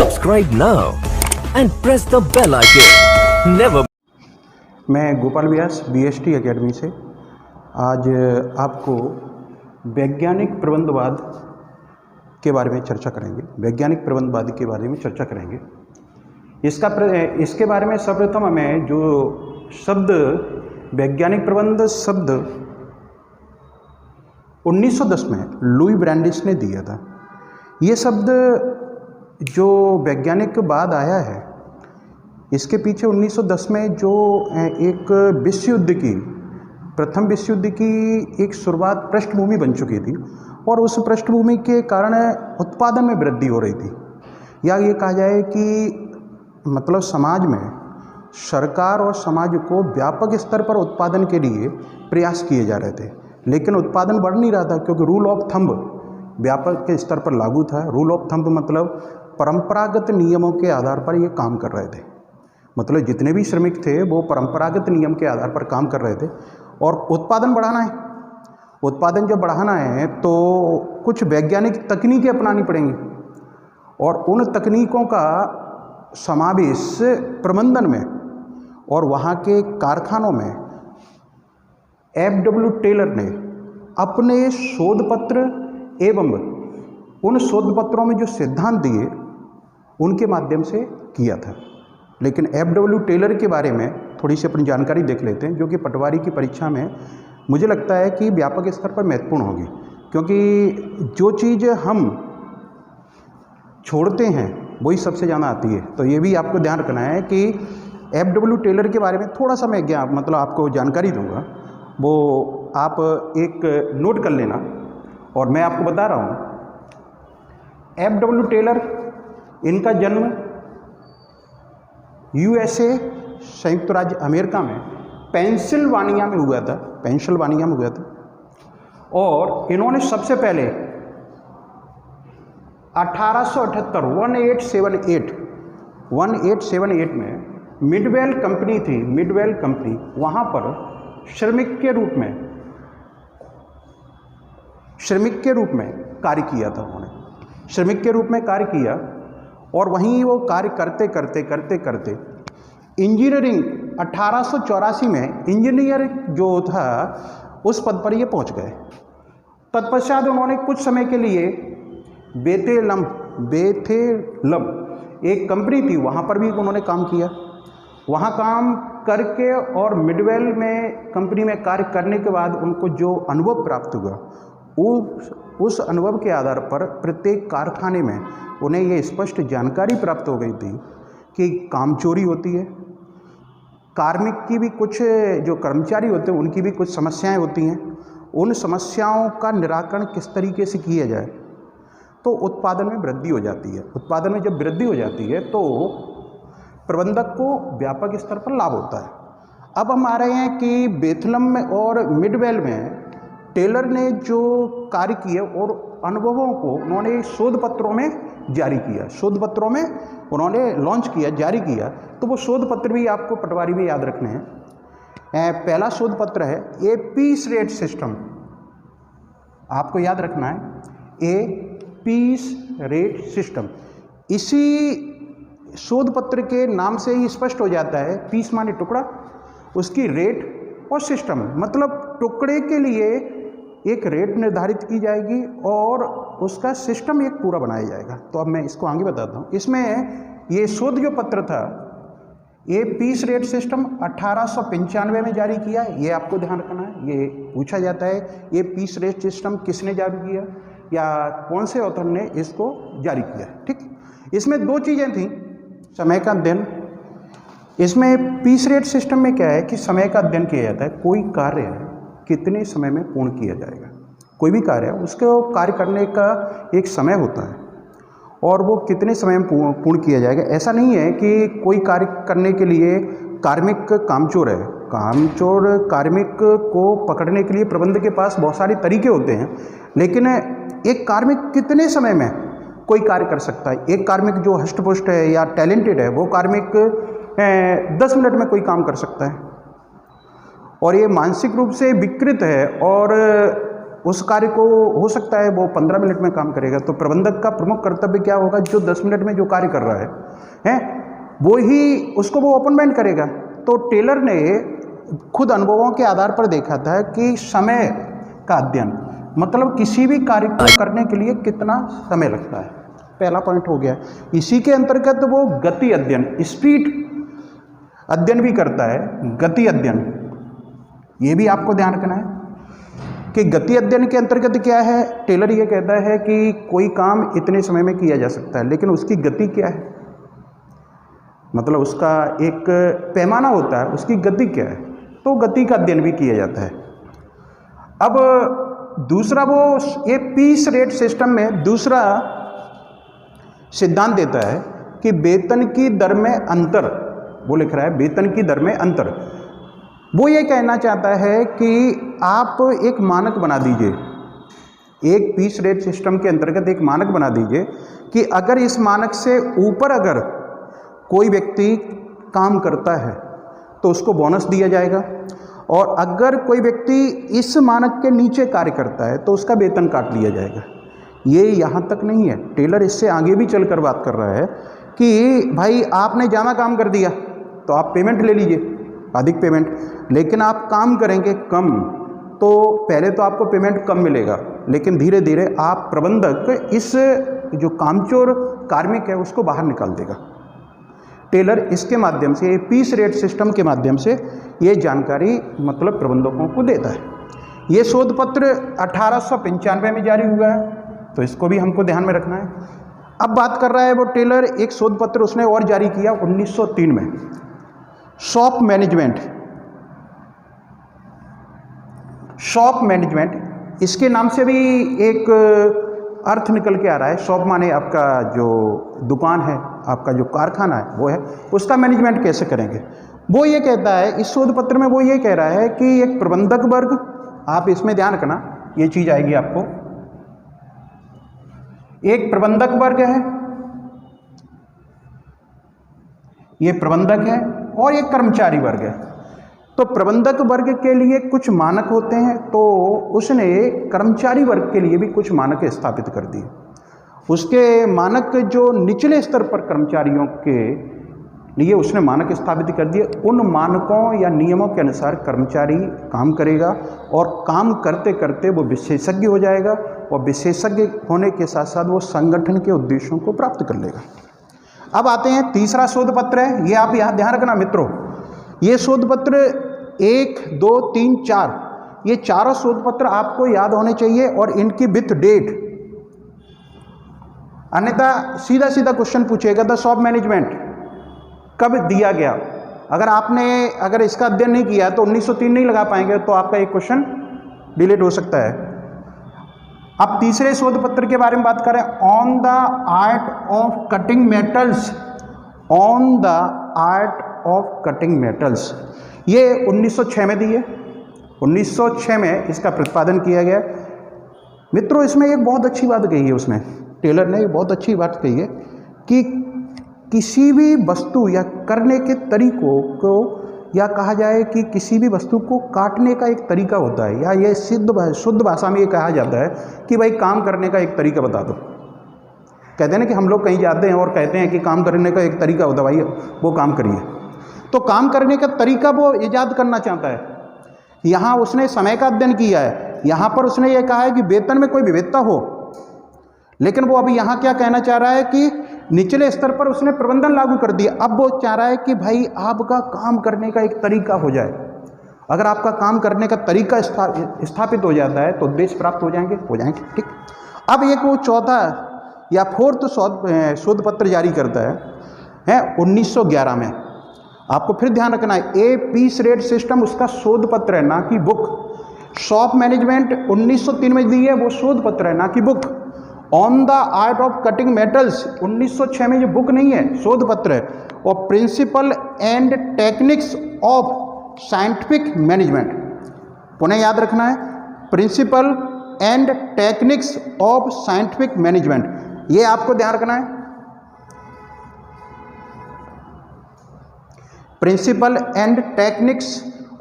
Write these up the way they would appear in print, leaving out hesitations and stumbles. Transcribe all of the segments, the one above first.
Subscribe now and press the bell icon. Never. मैं गोपाल व्यास BST academy से आज आपको वैज्ञानिक प्रबंधवाद के बारे में चर्चा करेंगे। वैज्ञानिक प्रबंधवाद के बारे में चर्चा करेंगे। इसके बारे में सर्वप्रथम हमें जो शब्द वैज्ञानिक प्रबंध शब्द 1910 में लुई ब्रांडिस ने दिया था। ये शब्द जो वैज्ञानिकवाद आया है, इसके पीछे 1910 में जो एक विश्व युद्ध की प्रथम विश्व युद्ध की एक शुरुआत पृष्ठभूमि बन चुकी थी और उस पृष्ठभूमि के कारण उत्पादन में वृद्धि हो रही थी, या ये कहा जाए कि मतलब समाज में सरकार और समाज को व्यापक स्तर पर उत्पादन के लिए प्रयास किए जा रहे थे, लेकिन उत्पादन बढ़ नहीं रहा था क्योंकि रूल ऑफ थंब व्यापक के स्तर पर लागू था। रूल ऑफ थंब मतलब परंपरागत नियमों के आधार पर ये काम कर रहे थे। मतलब जितने भी श्रमिक थे वो परंपरागत नियम के आधार पर काम कर रहे थे और उत्पादन बढ़ाना है। उत्पादन जब बढ़ाना है तो कुछ वैज्ञानिक तकनीकें अपनानी पड़ेंगी और उन तकनीकों का समावेश प्रबंधन में और वहाँ के कारखानों में F.W. टेलर ने अपने शोध पत्र एवं उन शोध पत्रों में जो सिद्धांत दिए उनके माध्यम से किया था। लेकिन F.W. टेलर के बारे में थोड़ी सी अपनी जानकारी देख लेते हैं, जो कि पटवारी की परीक्षा में मुझे लगता है कि व्यापक स्तर पर महत्वपूर्ण होगी, क्योंकि जो चीज़ हम छोड़ते हैं वही सबसे ज़्यादा आती है। तो ये भी आपको ध्यान रखना है कि F.W. टेलर के बारे में थोड़ा सा मैं मतलब आपको जानकारी दूंगा, वो आप एक नोट कर लेना और मैं आपको बता रहा हूँ। F.W. टेलर, इनका जन्म USA संयुक्त राज्य अमेरिका में पेंसिल्वानिया में हुआ था। पेंसिल्वानिया में हुआ था और इन्होंने सबसे पहले 1878 1878 में मिडवेल कंपनी थी, मिडवेल कंपनी, वहाँ पर श्रमिक के रूप में कार्य किया था। उन्होंने श्रमिक के रूप में कार्य किया और वहीं वो कार्य करते करते इंजीनियरिंग 1884 में इंजीनियर जो था उस पद पर ये पहुंच गए। तत्पश्चात उन्होंने कुछ समय के लिए बेथेलम एक कंपनी थी, वहाँ पर भी उन्होंने काम किया। वहाँ काम करके और मिडवेल में कंपनी में कार्य करने के बाद उनको जो अनुभव प्राप्त हुआ, उस अनुभव के आधार पर प्रत्येक कारखाने में उन्हें ये स्पष्ट जानकारी प्राप्त हो गई थी कि काम चोरी होती है, कार्मिक की भी कुछ जो कर्मचारी होते हैं उनकी भी कुछ समस्याएं होती हैं, उन समस्याओं का निराकरण किस तरीके से किया जाए तो उत्पादन में वृद्धि हो जाती है। उत्पादन में जब वृद्धि हो जाती है तो प्रबंधक को व्यापक स्तर पर लाभ होता है। अब हम आ रहे हैं कि बेथलम में और मिडवेल में टेलर ने जो कार्य किए और अनुभवों को उन्होंने शोध पत्रों में जारी किया, शोध पत्रों में उन्होंने लॉन्च किया, जारी किया। तो वो शोध पत्र भी आपको पटवारी में याद रखने हैं। पहला शोध पत्र है ए पीस रेट सिस्टम, आपको याद रखना है ए पीस रेट सिस्टम। इसी शोध पत्र के नाम से ही स्पष्ट हो जाता है, पीस माने टुकड़ा, उसकी रेट और सिस्टम मतलब टुकड़े के लिए एक रेट निर्धारित की जाएगी और उसका सिस्टम एक पूरा बनाया जाएगा। तो अब मैं इसको आगे बताता हूँ। इसमें ये शोध जो पत्र था ये पीस रेट सिस्टम 1895 में जारी किया, ये आपको ध्यान रखना है। ये पूछा जाता है ये पीस रेट सिस्टम किसने जारी किया या कौन से ऑथर ने इसको जारी किया। ठीक, इसमें दो चीज़ें थी, समय का अध्ययन। इसमें पीस रेट सिस्टम में क्या है कि समय का अध्ययन किया जाता है, कोई कार्य है कितने समय में पूर्ण किया जाएगा। कोई भी कार्य है उसको कार्य करने का एक समय होता है और वो कितने समय में पूर्ण किया जाएगा। ऐसा नहीं है कि कोई कार्य करने के लिए कार्मिक कामचोर है, कामचोर कार्मिक को पकड़ने के लिए प्रबंधक के पास बहुत सारे तरीके होते हैं, लेकिन एक कार्मिक कितने समय में कोई कार्य कर सकता है। एक कार्मिक जो हष्टपुष्ट है या टैलेंटेड है वो कार्मिक 10 मिनट में कोई काम कर सकता है और ये मानसिक रूप से विकृत है और उस कार्य को हो सकता है वो 15 मिनट में काम करेगा। तो प्रबंधक का प्रमुख कर्तव्य क्या होगा, जो 10 मिनट में जो कार्य कर रहा है वो ही उसको वो अपॉइंटमेंट करेगा। तो टेलर ने खुद अनुभवों के आधार पर देखा था कि समय का अध्ययन, मतलब किसी भी कार्य को करने के लिए कितना समय लगता है, पहला पॉइंट हो गया। इसी के अंतर्गत वो गति अध्ययन, स्पीड अध्ययन भी करता है। गति अध्ययन ये भी आपको ध्यान रखना है कि गति अध्ययन के अंतर्गत क्या है। टेलर ये कहता है कि कोई काम इतने समय में किया जा सकता है, लेकिन उसकी गति क्या है, मतलब उसका एक पैमाना होता है, उसकी गति क्या है। तो गति का अध्ययन भी किया जाता है। अब दूसरा वो ये पीस रेट सिस्टम में दूसरा सिद्धांत देता है कि वेतन की दर में अंतर, वो लिख रहा है वेतन की दर में अंतर। वो ये कहना चाहता है कि आप एक मानक बना दीजिए, एक पीस रेट सिस्टम के अंतर्गत एक मानक बना दीजिए कि अगर इस मानक से ऊपर अगर कोई व्यक्ति काम करता है तो उसको बोनस दिया जाएगा, और अगर कोई व्यक्ति इस मानक के नीचे कार्य करता है तो उसका वेतन काट लिया जाएगा। ये यहाँ तक नहीं है, टेलर इससे आगे भी चलकर बात कर रहा है कि भाई आपने ज़्यादा काम कर दिया तो आप पेमेंट ले लीजिए, अधिक पेमेंट, लेकिन आप काम करेंगे कम तो पहले तो आपको पेमेंट कम मिलेगा, लेकिन धीरे धीरे आप प्रबंधक इस जो कामचोर कार्मिक है उसको बाहर निकाल देगा। टेलर इसके माध्यम से, पीस रेट सिस्टम के माध्यम से ये जानकारी मतलब प्रबंधकों को देता है। ये शोध पत्र 1895 में जारी हुआ है, तो इसको भी हमको ध्यान में रखना है। अब बात कर रहा है वो टेलर, एक शोध पत्र उसने और जारी किया 1903 में, शॉप मैनेजमेंट। शॉप मैनेजमेंट, इसके नाम से भी एक अर्थ निकल के आ रहा है। शॉप माने आपका जो दुकान है, आपका जो कारखाना है वो है, उसका मैनेजमेंट कैसे करेंगे। वो ये कहता है, इस शोध पत्र में वो ये कह रहा है कि एक प्रबंधक वर्ग, आप इसमें ध्यान रखना, ये चीज आएगी आपको, एक प्रबंधक वर्ग है, ये प्रबंधक है, और एक कर्मचारी वर्ग है। तो प्रबंधक वर्ग के लिए कुछ मानक होते हैं, तो उसने कर्मचारी वर्ग के लिए भी कुछ मानक स्थापित कर दिए। उसके मानक जो निचले स्तर पर कर्मचारियों के लिए उसने मानक स्थापित कर दिए। उन मानकों या नियमों के अनुसार कर्मचारी काम करेगा, और काम करते करते वो विशेषज्ञ हो जाएगा, और विशेषज्ञ होने के साथ साथ वो संगठन के उद्देश्यों को प्राप्त कर लेगा। अब आते हैं तीसरा शोध पत्र है, ये आप यहाँ ध्यान रखना मित्रों, ये शोध पत्र 1, 2, 3, 4, ये चारों शोध पत्र आपको याद होने चाहिए और इनकी विथ डेट, अन्यथा सीधा सीधा क्वेश्चन पूछेगा द शॉप मैनेजमेंट कब दिया गया। अगर इसका अध्ययन नहीं किया तो 1903 नहीं लगा पाएंगे, तो आपका एक क्वेश्चन डिलीट हो सकता है। अब तीसरे शोध पत्र के बारे में बात करें, on the art of cutting metals, on the art of cutting metals, ये 1906 में दी है। 1906 में इसका प्रतिपादन किया गया। मित्रों इसमें एक बहुत अच्छी बात कही है, उसमें टेलर ने एक बहुत अच्छी बात कही है कि किसी भी वस्तु या करने के तरीकों को, या कहा जाए कि किसी भी वस्तु को काटने का एक तरीका होता है, या ये शुद्ध भाषा में ये कहा जाता है कि भाई काम करने का एक तरीका बता दो। कहते हैं ना कि हम लोग कहीं जाते हैं और कहते हैं कि काम करने का एक तरीका होता है, भाई वो काम करिए। तो काम करने का तरीका वो ईजाद करना चाहता है। यहाँ उसने समय का अध्ययन किया है, यहाँ पर उसने ये कहा है कि वेतन में कोई विविधता हो, लेकिन वो अभी यहाँ क्या कहना चाह रहा है कि निचले स्तर पर उसने प्रबंधन लागू कर दिया। अब वो चाह रहा है कि भाई आपका काम करने का एक तरीका हो जाए। अगर आपका काम करने का तरीका स्थापित हो जाता है तो उद्देश्य प्राप्त हो जाएंगे। ठीक। अब एक वो चौथा या फोर्थ शोध पत्र जारी करता है 1911 में। आपको फिर ध्यान रखना है, ए पीस रेट सिस्टम उसका शोध पत्र है, ना कि बुक। शॉप मैनेजमेंट 1903 में दी है, वो शोध पत्र है, ना कि book. On the art of cutting metals 1906 में, ये बुक नहीं है, शोध पत्र है। और principle and techniques of scientific management, पुनः याद रखना है, principle and techniques of scientific management, ये आपको ध्यान रखना है। Principle and techniques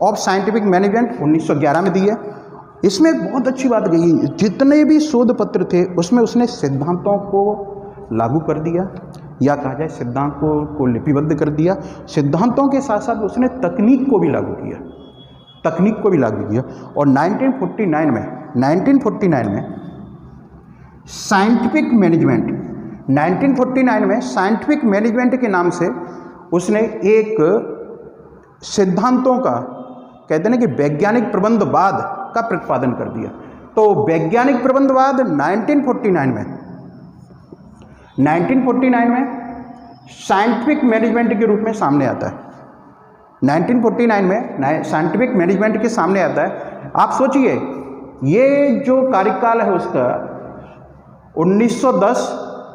of scientific management 1911 में दी है। इसमें बहुत अच्छी बात कही, जितने भी शोध पत्र थे उसमें उसने सिद्धांतों को लागू कर दिया, या कहा जाए सिद्धांतों को लिपिबद्ध कर दिया। सिद्धांतों के साथ साथ उसने तकनीक को भी लागू किया, तकनीक को भी लागू किया। और 1949 में साइंटिफिक मैनेजमेंट, 1949 में साइंटिफिक मैनेजमेंट के नाम से उसने एक सिद्धांतों का, कहते हैं ना कि वैज्ञानिक प्रबंधवाद का प्रतिपादन कर दिया। तो वैज्ञानिक प्रबंधवाद 1949 में साइंटिफिक मैनेजमेंट के रूप में सामने आता है। 1949 में साइंटिफिक मैनेजमेंट के सामने आता है। आप सोचिए, ये जो कार्यकाल है उसका 1910,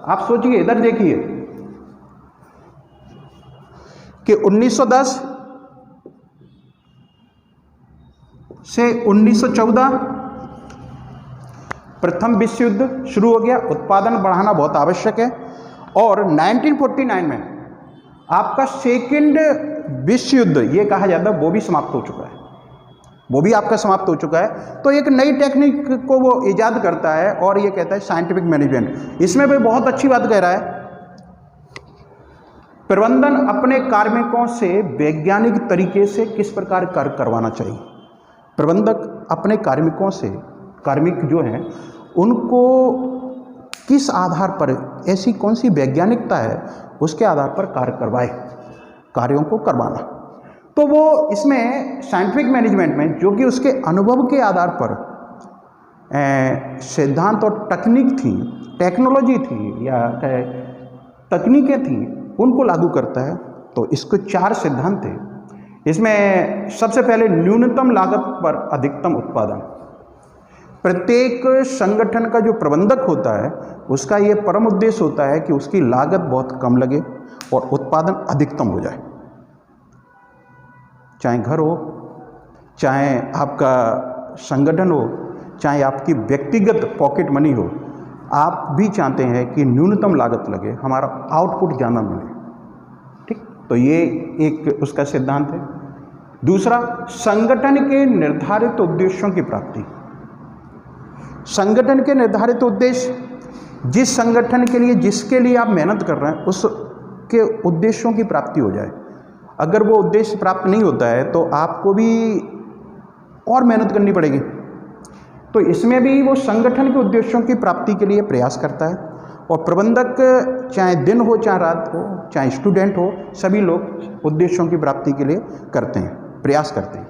आप सोचिए, इधर देखिए कि 1910 से 1914 प्रथम विश्व युद्ध शुरू हो गया, उत्पादन बढ़ाना बहुत आवश्यक है। और 1949 में आपका सेकेंड विश्व युद्ध, ये कहा जाता है, वो भी समाप्त हो चुका है, वो भी आपका समाप्त हो चुका है। तो एक नई टेक्निक को वो ईजाद करता है और ये कहता है साइंटिफिक मैनेजमेंट। इसमें भी बहुत अच्छी बात कह रहा है, प्रबंधन अपने कार्मिकों से वैज्ञानिक तरीके से किस प्रकार कार्य करवाना चाहिए। प्रबंधक अपने कार्मिकों से, कार्मिक जो हैं उनको किस आधार पर, ऐसी कौन सी वैज्ञानिकता है उसके आधार पर कार्य करवाए, कार्यों को करवाना। तो वो इसमें साइंटिफिक मैनेजमेंट में, जो कि उसके अनुभव के आधार पर सिद्धांत और तकनीक थी, टेक्नोलॉजी थी या तकनीकें थी, उनको लागू करता है। तो इसके 4 सिद्धांत थे। इसमें सबसे पहले न्यूनतम लागत पर अधिकतम उत्पादन। प्रत्येक संगठन का जो प्रबंधक होता है उसका ये परम उद्देश्य होता है कि उसकी लागत बहुत कम लगे और उत्पादन अधिकतम हो जाए। चाहे घर हो, चाहे आपका संगठन हो, चाहे आपकी व्यक्तिगत पॉकेट मनी हो, आप भी चाहते हैं कि न्यूनतम लागत लगे, हमारा आउटपुट ज़्यादा मिले। ठीक, तो ये एक उसका सिद्धांत है। दूसरा, संगठन के निर्धारित उद्देश्यों की प्राप्ति। संगठन के निर्धारित उद्देश्य, जिस संगठन के लिए, जिसके लिए आप मेहनत कर रहे हैं, उसके उद्देश्यों की प्राप्ति हो जाए। अगर वो उद्देश्य प्राप्त नहीं होता है तो आपको भी और मेहनत करनी पड़ेगी। तो इसमें भी वो संगठन के उद्देश्यों की प्राप्ति के लिए प्रयास करता है। और प्रबंधक, चाहे दिन हो, चाहे रात हो, चाहे स्टूडेंट हो, सभी लोग उद्देश्यों की प्राप्ति के लिए करते हैं, प्रयास करते हैं।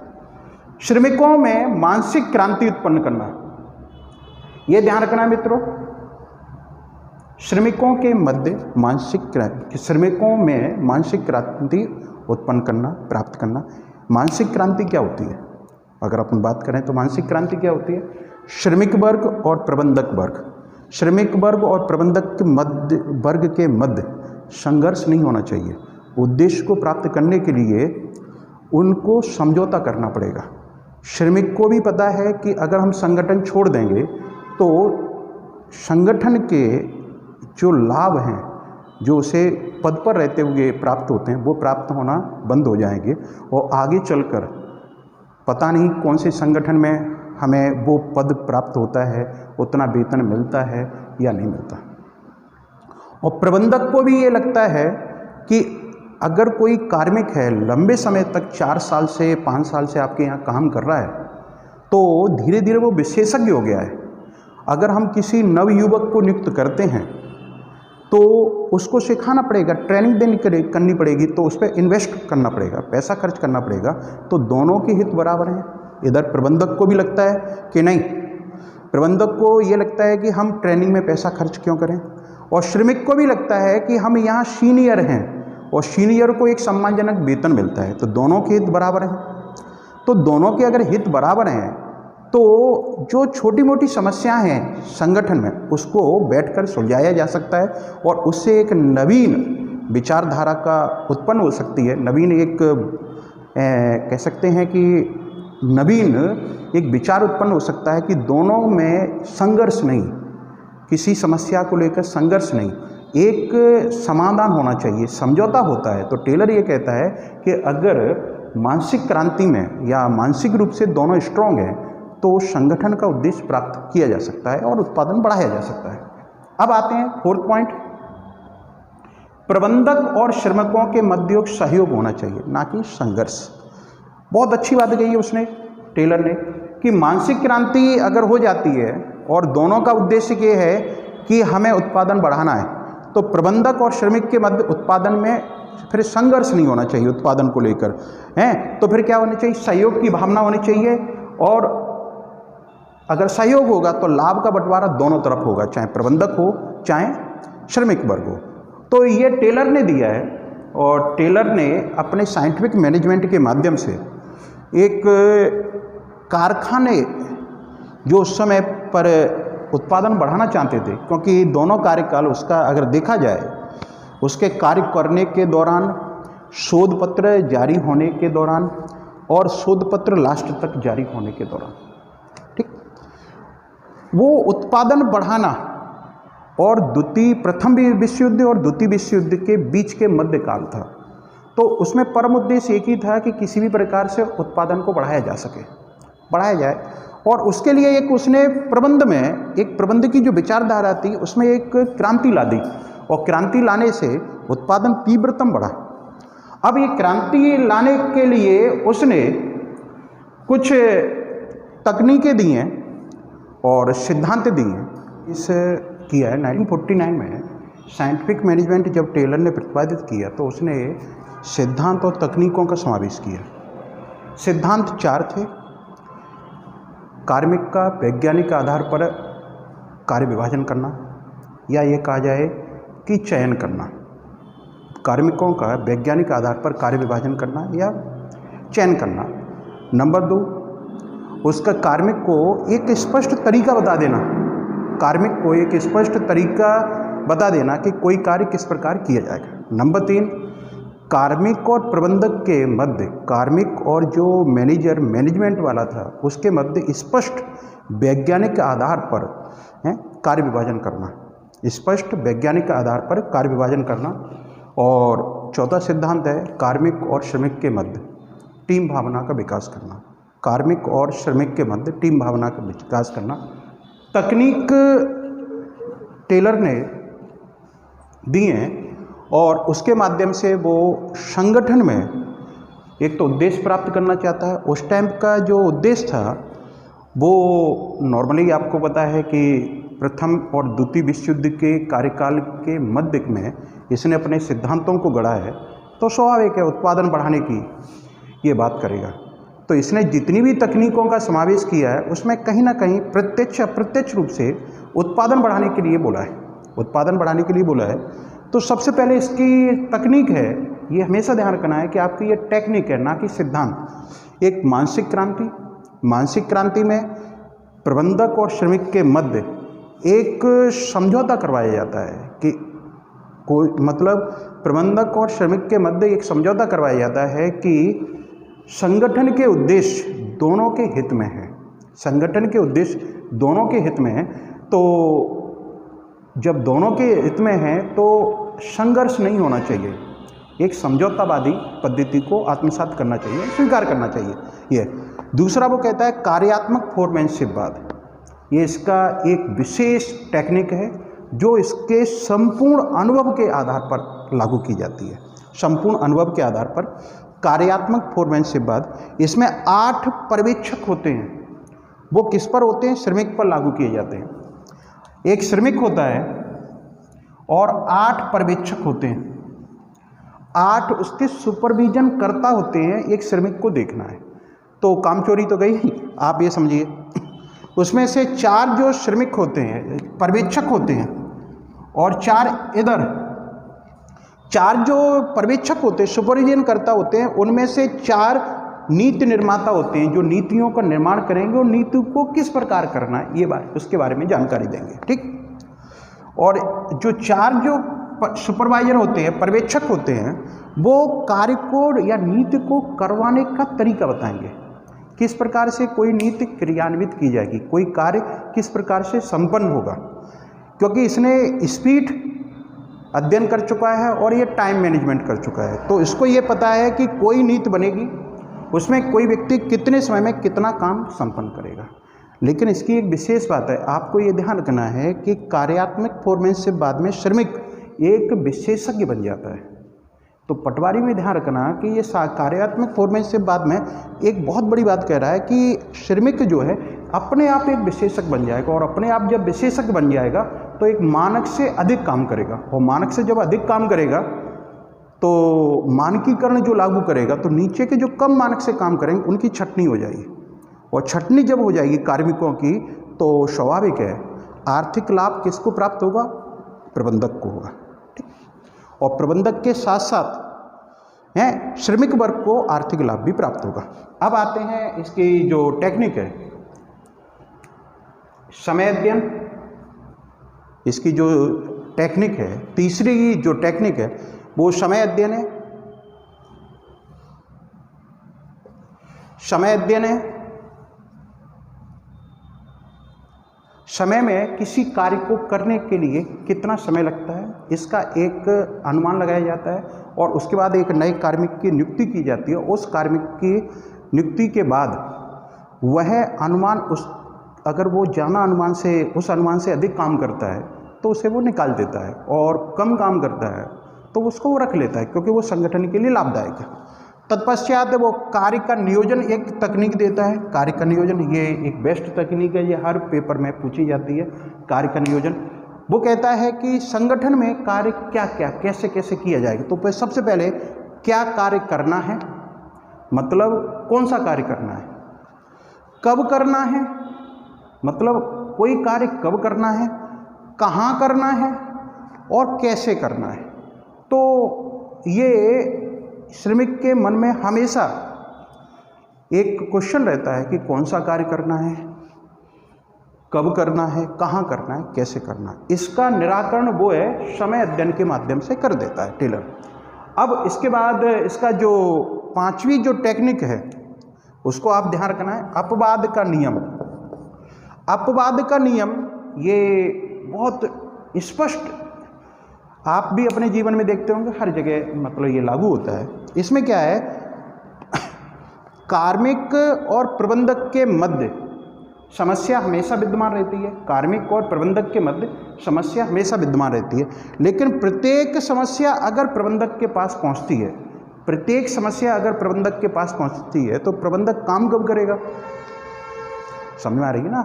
श्रमिकों में मानसिक क्रांति उत्पन्न करना, ये ध्यान रखना मित्रों, श्रमिकों के मध्य श्रमिकों में मानसिक क्रांति उत्पन्न करना, प्राप्त करना। मानसिक क्रांति क्या होती है? अगर अपन बात करें तो मानसिक क्रांति क्या होती है? श्रमिक वर्ग और प्रबंधक वर्ग, श्रमिक वर्ग और प्रबंधक के मध्य, वर्ग के मध्य संघर्ष नहीं होना चाहिए। उद्देश्य को प्राप्त करने के लिए उनको समझौता करना पड़ेगा। श्रमिक को भी पता है कि अगर हम संगठन छोड़ देंगे तो संगठन के जो लाभ हैं, जो उसे पद पर रहते हुए प्राप्त होते हैं, वो प्राप्त होना बंद हो जाएंगे और आगे चलकर पता नहीं कौन से संगठन में हमें वो पद प्राप्त होता है, उतना वेतन मिलता है या नहीं मिलता। और प्रबंधक को भी ये लगता है कि अगर कोई कार्मिक है, लंबे समय तक 4 साल से 5 साल से आपके यहाँ काम कर रहा है, तो धीरे धीरे वो विशेषज्ञ हो गया है। अगर हम किसी नवयुवक को नियुक्त करते हैं तो उसको सिखाना पड़ेगा, ट्रेनिंग करनी पड़ेगी, तो उस पर इन्वेस्ट करना पड़ेगा, पैसा खर्च करना पड़ेगा। तो दोनों के हित बराबर हैं। इधर प्रबंधक को भी लगता है कि नहीं, प्रबंधक को ये लगता है कि हम ट्रेनिंग में पैसा खर्च क्यों करें, और श्रमिक को भी लगता है कि हम यहाँ सीनियर हैं और सीनियर को एक सम्मानजनक वेतन मिलता है, तो दोनों के हित बराबर हैं। तो दोनों के अगर हित बराबर हैं तो जो छोटी मोटी समस्याएं हैं संगठन में, उसको बैठकर सुलझाया जा सकता है और उससे एक नवीन विचारधारा का उत्पन्न हो सकती है। नवीन एक कह सकते हैं कि नवीन एक विचार उत्पन्न हो सकता है कि दोनों में संघर्ष नहीं, किसी समस्या को लेकर संघर्ष नहीं, एक समाधान होना चाहिए, समझौता होता है। तो टेलर ये कहता है कि अगर मानसिक क्रांति में या मानसिक रूप से दोनों स्ट्रांग हैं तो संगठन का उद्देश्य प्राप्त किया जा सकता है और उत्पादन बढ़ाया जा सकता है। अब आते हैं फोर्थ पॉइंट, प्रबंधक और श्रमिकों के मध्य सहयोग होना चाहिए, ना कि संघर्ष। बहुत अच्छी बात कही है उसने, टेलर ने, कि मानसिक क्रांति अगर हो जाती है और दोनों का उद्देश्य ये है कि हमें उत्पादन बढ़ाना है, तो प्रबंधक और श्रमिक के मध्य उत्पादन में फिर संघर्ष नहीं होना चाहिए उत्पादन को लेकर, हैं। तो फिर क्या होनी चाहिए, सहयोग की भावना होनी चाहिए, और अगर सहयोग होगा तो लाभ का बंटवारा दोनों तरफ होगा, चाहे प्रबंधक हो चाहे श्रमिक वर्ग हो। तो ये टेलर ने दिया है, और टेलर ने अपने साइंटिफिक मैनेजमेंट के माध्यम से एक कारखाने जो उस समय पर उत्पादन बढ़ाना चाहते थे, क्योंकि दोनों कार्यकाल उसका अगर देखा जाए, उसके कार्य करने के दौरान, शोध पत्र जारी होने के दौरान और शोध पत्र लास्ट तक जारी होने के दौरान, ठीक, वो उत्पादन बढ़ाना और प्रथम विश्व युद्ध और द्वितीय विश्व युद्ध के बीच के मध्यकाल था। तो उसमें परम उद्देश्य एक ही था कि किसी भी प्रकार से उत्पादन को बढ़ाया जा सके, बढ़ाया जाए, और उसके लिए एक उसने प्रबंध में, एक प्रबंध की जो विचारधारा थी उसमें एक क्रांति ला दी, और क्रांति लाने से उत्पादन तीव्रतम बढ़ा। अब ये क्रांति लाने के लिए उसने कुछ तकनीकें दी हैं और सिद्धांत दिए हैं। इस किया है 1949 में साइंटिफिक मैनेजमेंट जब टेलर ने प्रतिपादित किया तो उसने सिद्धांत और तकनीकों का समावेश किया। सिद्धांत 4 थे, कार्मिक का वैज्ञानिक आधार पर कार्य विभाजन करना, या ये कहा जाए कि चयन करना, कार्मिकों का वैज्ञानिक आधार पर कार्य विभाजन करना या चयन करना। नंबर 2, उसका कार्मिक को एक स्पष्ट तरीका बता देना, कार्मिक को एक स्पष्ट तरीका बता देना कि कोई कार्य किस प्रकार किया जाएगा। नंबर 3, कार्मिक और प्रबंधक के मध्य, कार्मिक और जो मैनेजर मैनेजमेंट वाला था उसके मध्य स्पष्ट वैज्ञानिक आधार पर कार्य विभाजन करना, स्पष्ट वैज्ञानिक आधार पर कार्य विभाजन करना। और चौथा सिद्धांत है कार्मिक और श्रमिक के मध्य टीम भावना का विकास करना, कार्मिक और श्रमिक के मध्य टीम भावना का विकास करना। तकनीक टेलर ने दी हैं और उसके माध्यम से वो संगठन में एक तो उद्देश्य प्राप्त करना चाहता है। उस टाइम का जो उद्देश्य था वो नॉर्मली आपको पता है कि प्रथम और द्वितीय विश्व युद्ध के कार्यकाल के मध्य में इसने अपने सिद्धांतों को गढ़ा है, तो स्वाभाविक है उत्पादन बढ़ाने की ये बात करेगा। तो इसने जितनी भी तकनीकों का समावेश किया है उसमें कहीं ना कहीं प्रत्यक्ष अप्रत्यक्ष रूप से उत्पादन बढ़ाने के लिए बोला है, उत्पादन बढ़ाने के लिए बोला है। तो सबसे पहले इसकी तकनीक है, ये हमेशा ध्यान रखना है कि आपकी ये टेक्निक है ना कि सिद्धांत। एक मानसिक क्रांति, मानसिक क्रांति में प्रबंधक और श्रमिक के मध्य एक समझौता करवाया जाता है कि कोई मतलब प्रबंधक और श्रमिक के मध्य एक समझौता करवाया जाता है कि संगठन के उद्देश्य दोनों के हित में है, संगठन के उद्देश्य दोनों के हित में है। तो जब दोनों के हित में है तो संघर्ष नहीं होना चाहिए, एक समझौतावादी पद्धति को आत्मसात करना चाहिए, स्वीकार करना चाहिए। ये दूसरा वो कहता है कार्यात्मक फोरमैनशिपवाद, ये इसका एक विशेष टेक्निक है जो इसके संपूर्ण अनुभव के आधार पर लागू की जाती है, संपूर्ण अनुभव के आधार पर कार्यात्मक फोरमैनशिपवाद। इसमें 8 पर्यवेक्षक होते हैं, वो किस पर होते हैं, श्रमिक पर लागू किए जाते हैं। एक श्रमिक होता है और 8 पर्यवेक्षक होते हैं, 8 उसके सुपरविजन करता होते हैं, एक श्रमिक को देखना है। तो कामचोरी तो गई, आप ये समझिए। उसमें से 4 जो श्रमिक होते हैं, पर्यवेक्षक होते हैं, और 4 इधर 4 जो पर्यवेक्षक होते हैं, सुपरविजन करता होते हैं, उनमें से 4 नीति निर्माता होते हैं जो नीतियों का निर्माण करेंगे और नीति को किस प्रकार करना है ये बात उसके बारे में जानकारी देंगे, ठीक। और जो 4 जो सुपरवाइजर होते हैं, पर्यवेक्षक होते हैं, वो कार्य को या नीति को करवाने का तरीका बताएंगे, किस प्रकार से कोई नीति क्रियान्वित की जाएगी, कोई कार्य किस प्रकार से संपन्न होगा। क्योंकि इसने स्पीड अध्ययन कर चुका है और ये टाइम मैनेजमेंट कर चुका है, तो इसको ये पता है कि कोई नीति बनेगी उसमें कोई व्यक्ति कितने समय में कितना काम संपन्न करेगा। लेकिन इसकी एक विशेष बात है, आपको ये ध्यान रखना है कि कार्यात्मक परफॉर्मेंस से बाद में श्रमिक एक विशेषज्ञ बन जाता है। तो पटवारी में ध्यान रखना कि ये कार्यात्मक परफॉर्मेंस से बाद में एक बहुत बड़ी बात कह रहा है कि श्रमिक जो है अपने आप एक विशेषज्ञ बन जाएगा, और अपने आप जब विशेषज्ञ बन जाएगा तो एक मानक से अधिक काम करेगा, और मानक से जब अधिक काम करेगा तो मानकीकरण जो लागू करेगा तो नीचे के जो कम मानक से काम करेंगे उनकी छटनी हो जाएगी, और छटनी जब हो जाएगी कार्मिकों की तो स्वाभाविक है आर्थिक लाभ किसको प्राप्त होगा? प्रबंधक को होगा। ठीक, और प्रबंधक के साथ साथ हैं श्रमिक वर्ग को आर्थिक लाभ भी प्राप्त होगा। अब आते हैं इसकी जो टेक्निक है, समय अध्ययन। इसकी जो टेक्निक है, तीसरी जो टेक्निक है वो समय अध्ययन है। समय अध्ययन है, समय में किसी कार्य को करने के लिए कितना समय लगता है इसका एक अनुमान लगाया जाता है, और उसके बाद एक नए कार्मिक की नियुक्ति की जाती है। उस कार्मिक की नियुक्ति के बाद वह अनुमान अगर वो जाना अनुमान से उस अनुमान से अधिक काम करता है तो उसे वो निकाल देता है, और कम काम करता है तो उसको वो रख लेता है, क्योंकि वो संगठन के लिए लाभदायक है। तत्पश्चात वो कार्य का नियोजन एक तकनीक देता है। कार्य का नियोजन ये एक बेस्ट तकनीक है, ये हर पेपर में पूछी जाती है। कार्य का नियोजन वो कहता है कि संगठन में कार्य क्या क्या कैसे कैसे किया जाएगा। तो सबसे पहले क्या कार्य करना है, मतलब कौन सा कार्य करना है, कब करना है, मतलब कोई कार्य कब करना है, कहाँ करना है और कैसे करना है। तो ये श्रमिक के मन में हमेशा एक क्वेश्चन रहता है कि कौन सा कार्य करना है, कब करना है, कहाँ करना है, कैसे करना है। इसका निराकरण वो है समय अध्ययन के माध्यम से कर देता है टेलर। अब इसके बाद इसका जो पांचवी जो टेक्निक है उसको आप ध्यान रखना है, अपवाद का नियम। अपवाद का नियम ये बहुत स्पष्ट आप भी अपने जीवन में देखते होंगे, हर जगह मतलब ये लागू होता है। इसमें क्या है, कार्मिक और प्रबंधक के मध्य समस्या हमेशा विद्यमान रहती है। कार्मिक और प्रबंधक के मध्य समस्या हमेशा विद्यमान रहती है, लेकिन प्रत्येक समस्या अगर प्रबंधक के पास पहुंचती है, प्रत्येक समस्या अगर प्रबंधक के पास पहुंचती है तो प्रबंधक काम कब करेगा? समझ में आ रही है ना?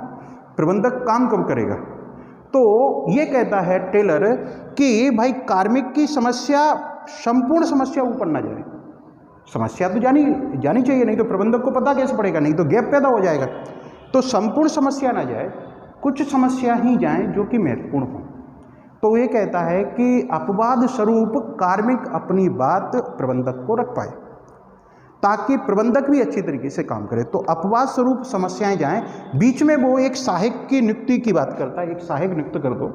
प्रबंधक काम कब करेगा? तो ये कहता है टेलर कि भाई कार्मिक की समस्या संपूर्ण समस्या ऊपर ना जाए। समस्या तो जानी चाहिए, नहीं तो प्रबंधक को पता कैसे पड़ेगा, नहीं तो गैप पैदा हो जाएगा। तो संपूर्ण समस्या ना जाए, कुछ समस्या ही जाएं जो कि महत्वपूर्ण हो। तो ये कहता है कि अपवाद स्वरूप कार्मिक अपनी बात प्रबंधक को रख पाए ताकि प्रबंधक भी अच्छी तरीके से काम करे। तो अपवाद स्वरूप समस्याएं जाएं। बीच में वो एक सहायक की नियुक्ति की बात करता है, एक सहायक नियुक्त कर दो।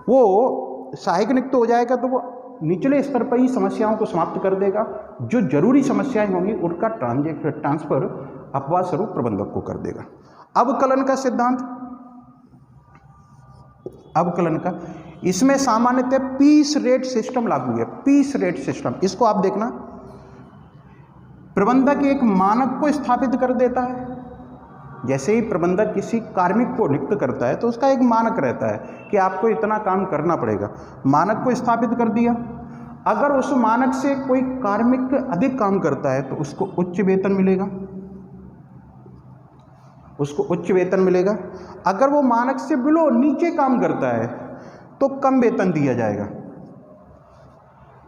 वो सहायक नियुक्त हो जाएगा तो वो निचले स्तर पर ही समस्याओं को समाप्त कर देगा। जो जरूरी समस्याएं होंगी उनका ट्रांसफर अपवाद स्वरूप प्रबंधक को कर देगा। अवकलन का सिद्धांत, अवकलन का, इसमें सामान्यतः पीस रेट सिस्टम लागू है। पीस रेट सिस्टम, इसको आप देखना, प्रबंधक एक मानक को स्थापित कर देता है। जैसे ही प्रबंधक किसी कार्मिक को नियुक्त करता है तो उसका एक मानक रहता है कि आपको इतना काम करना पड़ेगा। मानक को स्थापित कर दिया। अगर उस मानक से कोई कार्मिक अधिक काम करता है तो उसको उच्च वेतन मिलेगा, उसको उच्च वेतन मिलेगा। अगर वो मानक से बिलो नीचे काम करता है तो कम वेतन दिया जाएगा।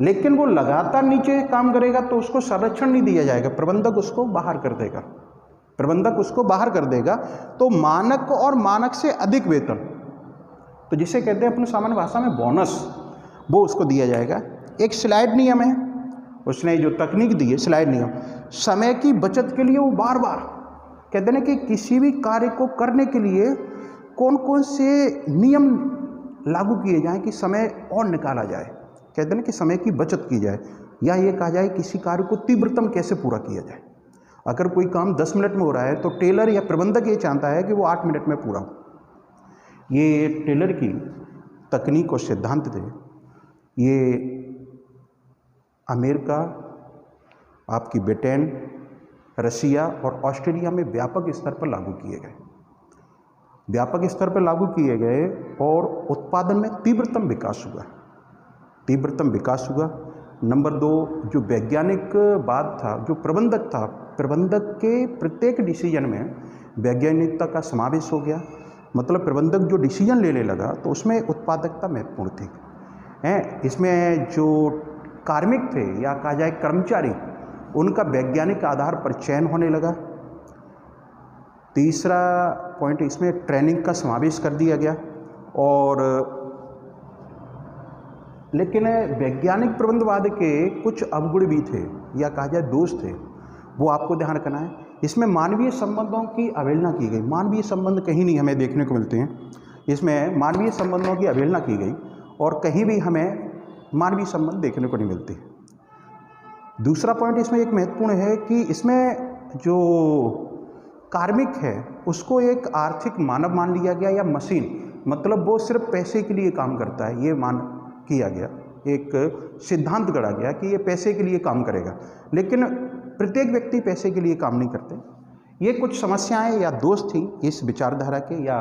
लेकिन वो लगातार नीचे काम करेगा तो उसको संरक्षण नहीं दिया जाएगा, प्रबंधक उसको बाहर कर देगा। प्रबंधक उसको बाहर कर देगा तो मानक और मानक से अधिक वेतन, तो जिसे कहते हैं अपनी सामान्य भाषा में बोनस, वो उसको दिया जाएगा। एक स्लाइड नियम है, उसने जो तकनीक दी है स्लाइड नियम, समय की बचत के लिए वो बार बार कहते हैं कि किसी भी कार्य को करने के लिए कौन कौन से नियम लागू किए जाएं कि समय और निकाला जाए। कहते हैं कि समय की बचत की जाए, या ये कहा जाए किसी कार्य को तीव्रतम कैसे पूरा किया जाए। अगर कोई काम 10 मिनट में हो रहा है तो टेलर या प्रबंधक ये चाहता है कि वो 8 मिनट में पूरा हो। ये टेलर की तकनीक और सिद्धांत थे। ये अमेरिका, आपकी ब्रिटेन, रसिया और ऑस्ट्रेलिया में व्यापक स्तर पर लागू किए गए। व्यापक स्तर पर लागू किए गए और उत्पादन में तीव्रतम विकास हुआ, तीव्रतम विकास हुआ। नंबर 2, जो वैज्ञानिक बात था, जो प्रबंधक था, प्रबंधक के प्रत्येक डिसीजन में वैज्ञानिकता का समावेश हो गया। मतलब प्रबंधक जो डिसीजन लेने लगा तो उसमें उत्पादकता महत्वपूर्ण थी। इसमें जो कार्मिक थे या कहा जाए कर्मचारी, उनका वैज्ञानिक आधार पर चयन होने लगा। तीसरा पॉइंट, इसमें ट्रेनिंग का समावेश कर दिया गया। और लेकिन वैज्ञानिक प्रबंधवाद के कुछ अवगुण भी थे या कहा जाए दोष थे, वो आपको ध्यान रखना है। इसमें मानवीय संबंधों की अवहेलना की गई। मानवीय संबंध कहीं नहीं हमें देखने को मिलते हैं, इसमें मानवीय संबंधों की अवहेलना की गई और कहीं भी हमें मानवीय संबंध देखने को नहीं मिलते। दूसरा पॉइंट इसमें एक महत्वपूर्ण है कि इसमें जो कार्मिक है उसको एक आर्थिक मानव मान लिया गया या मशीन, मतलब वो सिर्फ पैसे के लिए काम करता है, ये मान किया गया, एक सिद्धांत गढ़ा गया कि ये पैसे के लिए काम करेगा। लेकिन प्रत्येक व्यक्ति पैसे के लिए काम नहीं करते। ये कुछ समस्याएं या दोष थी इस विचारधारा के या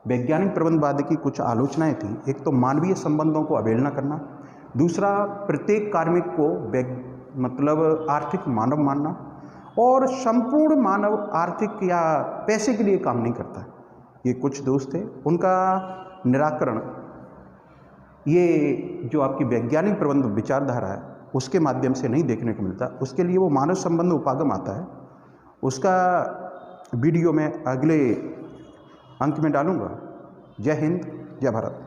वैज्ञानिक प्रबंधवाद की कुछ आलोचनाएं थी। एक तो मानवीय संबंधों को अवहेलना करना, दूसरा प्रत्येक कार्मिक को मतलब आर्थिक मानव मानना, और संपूर्ण मानव आर्थिक या पैसे के लिए काम नहीं करता। ये कुछ दोष थे, उनका निराकरण ये जो आपकी वैज्ञानिक प्रबंध विचारधारा है उसके माध्यम से नहीं देखने को मिलता। उसके लिए वो मानव संबंध उपागम आता है, उसका वीडियो मैं अगले अंक में डालूंगा। जय हिंद, जय भारत।